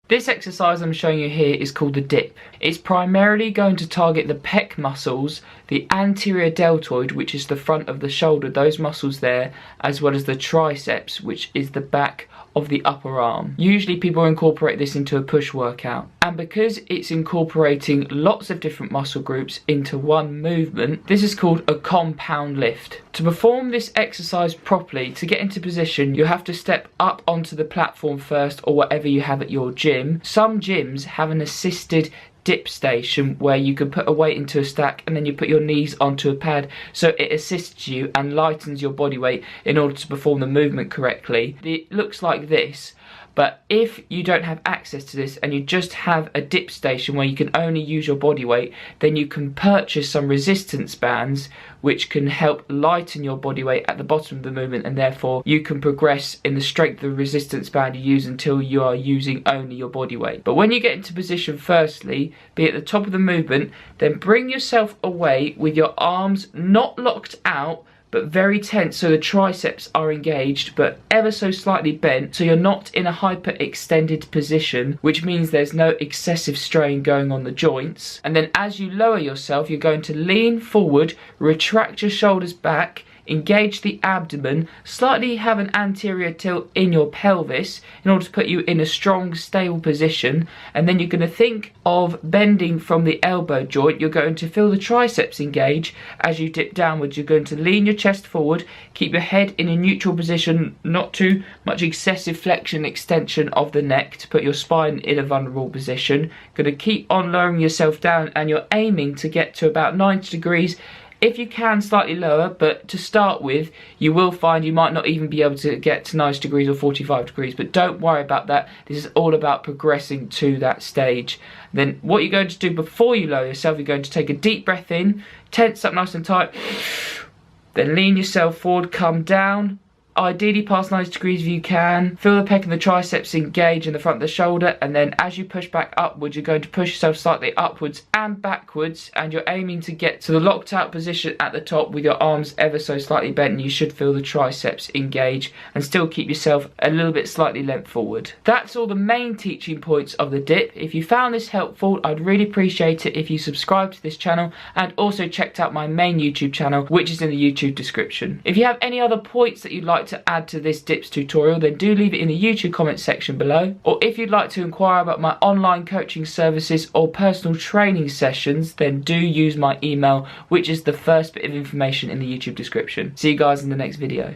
This exercise I'm showing you here is called the dip. It's primarily going to target the pec muscles, the anterior deltoid, which is the front of the shoulder, those muscles there, as well as the triceps, which is the back of the upper arm. Usually people incorporate this into a push workout, and because it's incorporating lots of different muscle groups into one movement, this is called a compound lift. To perform this exercise properly, to get into position, you have to step up onto the platform first, or whatever you have at your gym. Some gyms have an assisted dip station where you can put a weight into a stack and then you put your knees onto a pad, so it assists you and lightens your body weight in order to perform the movement correctly. It looks like this, but if you don't have access to this and you just have a dip station where you can only use your body weight, then you can purchase some resistance bands which can help lighten your body weight at the bottom of the movement, and therefore you can progress in the strength of the resistance band you use until you are using only your body weight. But when you get into position, firstly, be at the top of the movement, then bring yourself away with your arms not locked out, but very tense, so the triceps are engaged but ever so slightly bent, so you're not in a hyper-extended position, which means there's no excessive strain going on the joints. And then as you lower yourself, you're going to lean forward, retract your shoulders back, engage the abdomen, slightly have an anterior tilt in your pelvis in order to put you in a strong, stable position. And then you're going to think of bending from the elbow joint. You're going to feel the triceps engage as you dip downwards. You're going to lean your chest forward, keep your head in a neutral position, not too much excessive flexion, extension of the neck to put your spine in a vulnerable position. Going to keep on lowering yourself down, and you're aiming to get to about 90 degrees. If you can, slightly lower, but to start with, you will find you might not even be able to get to 90 degrees or 45 degrees, but don't worry about that. This is all about progressing to that stage. Then what you're going to do before you lower yourself, you're going to take a deep breath in, tense up nice and tight, then lean yourself forward, come down, ideally past 90 degrees if you can. Feel the pec and the triceps engage in the front of the shoulder, and then as you push back upwards, you're going to push yourself slightly upwards and backwards, and you're aiming to get to the locked out position at the top with your arms ever so slightly bent, and you should feel the triceps engage and still keep yourself a little bit slightly leant forward. That's all the main teaching points of the dip. If you found this helpful, I'd really appreciate it if you subscribed to this channel and also checked out my main YouTube channel, which is in the YouTube description. If you have any other points that you'd like to add to this dips tutorial, then do leave it in the YouTube comment section below. Or if you'd like to inquire about my online coaching services or personal training sessions, then do use my email, which is the first bit of information in the YouTube description. See you guys in the next video.